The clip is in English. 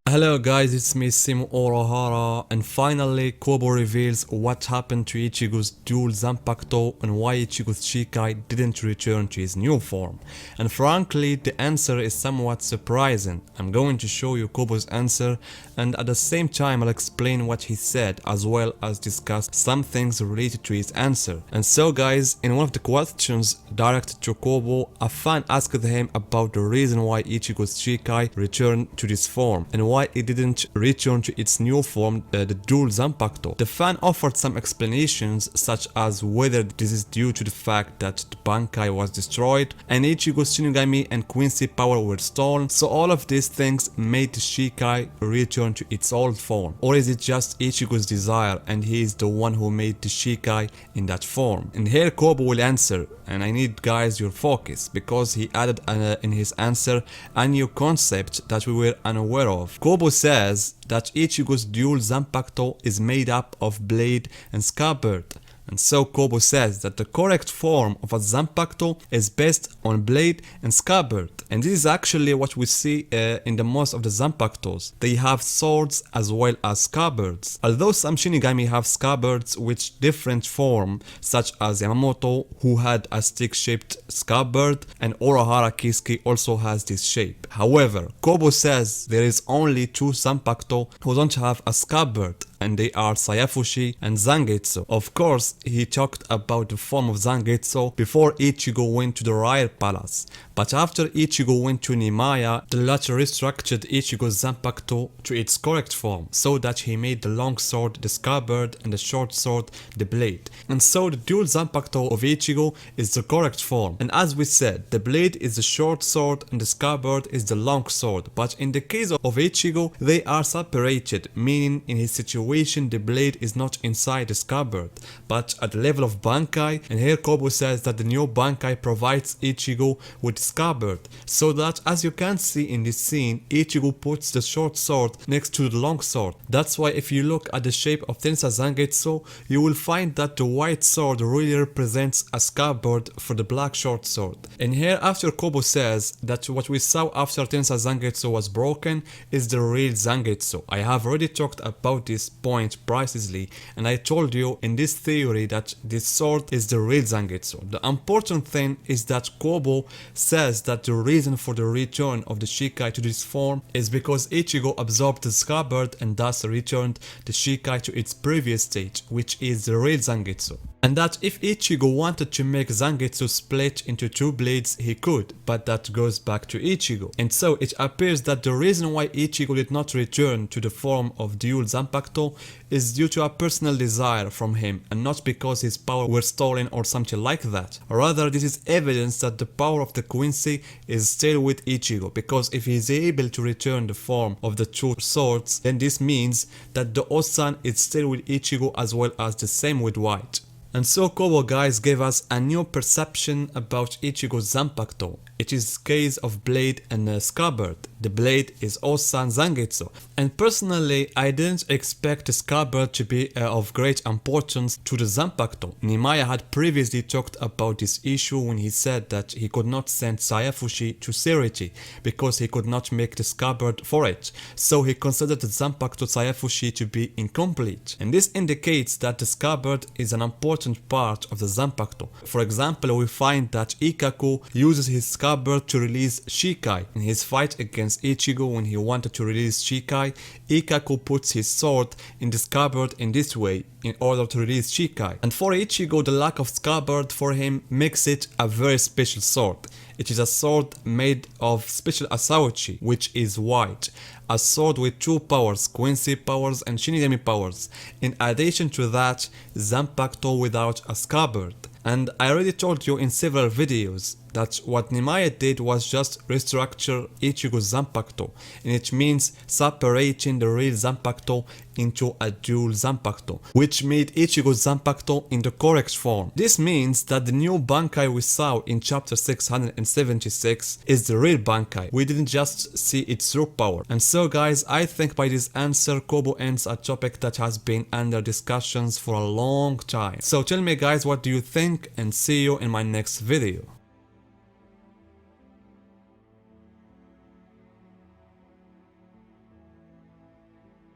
Hello guys, it's me Simo Orohara, and finally Kobo reveals what happened to Ichigo's dual Zanpakuto and why Ichigo's Shikai didn't return to his new form. And frankly, the answer is somewhat surprising. I'm going to show you Kobo's answer, and at the same time I'll explain what he said as well as discuss some things related to his answer. And so guys, in one of the questions directed to Kobo, a fan asked him about the reason why Ichigo's Shikai returned to this form and why it didn't return to its new form, the dual Zanpakuto. The fan offered some explanations such as whether this is due to the fact that the Bankai was destroyed and Ichigo's Shinigami and Quincy power were stolen, so all of these things made the Shikai return to its old form. Or is it just Ichigo's desire and he is the one who made the Shikai in that form? And here Kobo will answer, and I need guys your focus because he added in his answer a new concept that we were unaware of. Kobo says that Ichigo's dual Zanpakuto is made up of blade and scabbard. And so Kobo says that the correct form of a Zanpakuto is based on blade and scabbard. And this is actually what we see in the most of the Zanpakutos. They have swords as well as scabbards. Although some Shinigami have scabbards with different form, such as Yamamoto, who had a stick-shaped scabbard, and Orohara Kisuke also has this shape. However, Kobo says there is only two Zanpakuto who don't have a scabbard, and they are Saifushi and Zangetsu. Of course, he talked about the form of Zangetsu before Ichigo went to the Royal Palace. But after Ichigo went to Nimaya, the latter restructured Ichigo's Zanpakuto to its correct form, so that he made the long sword the scabbard and the short sword the blade. And so the dual Zanpakuto of Ichigo is the correct form. And as we said, the blade is the short sword and the scabbard is the long sword. But in the case of Ichigo, they are separated, meaning in his situation the blade is not inside the scabbard, but at the level of Bankai. And here Kobo says that the new Bankai provides Ichigo with scabbard, so that as you can see in this scene, Ichigo puts the short sword next to the long sword. That's why if you look at the shape of Tensa Zangetsu, you will find that the white sword really represents a scabbard for the black short sword. And here after Kobo says that what we saw after Tensa Zangetsu was broken is the real Zangetsu. I have already talked about this point precisely, and I told you in this theory that this sword is the real Zangetsu. The important thing is that Kobo says that the reason for the return of the Shikai to this form is because Ichigo absorbed the scabbard and thus returned the Shikai to its previous state, which is the real Zangetsu. And that if Ichigo wanted to make Zangetsu split into two blades, he could, but that goes back to Ichigo. And so it appears that the reason why Ichigo did not return to the form of dual Zanpakuto is due to a personal desire from him, and not because his power were stolen or something like that. Rather, this is evidence that the power of the Quincy is still with Ichigo, because if he is able to return the form of the two swords, then this means that the Osan is still with Ichigo as well as the same with White. And so Kobo guys gave us a new perception about Ichigo's Zanpakuto. It is case of blade and scabbard. The blade is Osan Zangetsu. And personally, I didn't expect the scabbard to be of great importance to the Zanpakuto. Nimaya had previously talked about this issue when he said that he could not send Saifushi to Serity because he could not make the scabbard for it. So he considered the Zanpakuto Saifushi to be incomplete. And this indicates that the scabbard is an important part of the Zanpakuto. For example, we find that Ikkaku uses his scabbard to release Shikai. In his fight against Ichigo when he wanted to release Shikai, Ikkaku puts his sword in the scabbard in this way in order to release Shikai. And for Ichigo, the lack of scabbard for him makes it a very special sword. It is a sword made of special Asauchi, which is white. A sword with two powers, Quincy powers and Shinigami powers. In addition to that, Zanpakuto without a scabbard. And I already told you in several videos that what Nimaya did was just restructure Ichigo's Zanpakuto, and it means separating the real Zanpakuto into a dual Zanpakuto, which made Ichigo's Zanpakuto in the correct form. This means that the new Bankai we saw in chapter 676 is the real Bankai. We didn't just see its true power. And so guys, I think by this answer Kobo ends a topic that has been under discussions for a long time. So tell me guys, what do you think, and see you in my next video.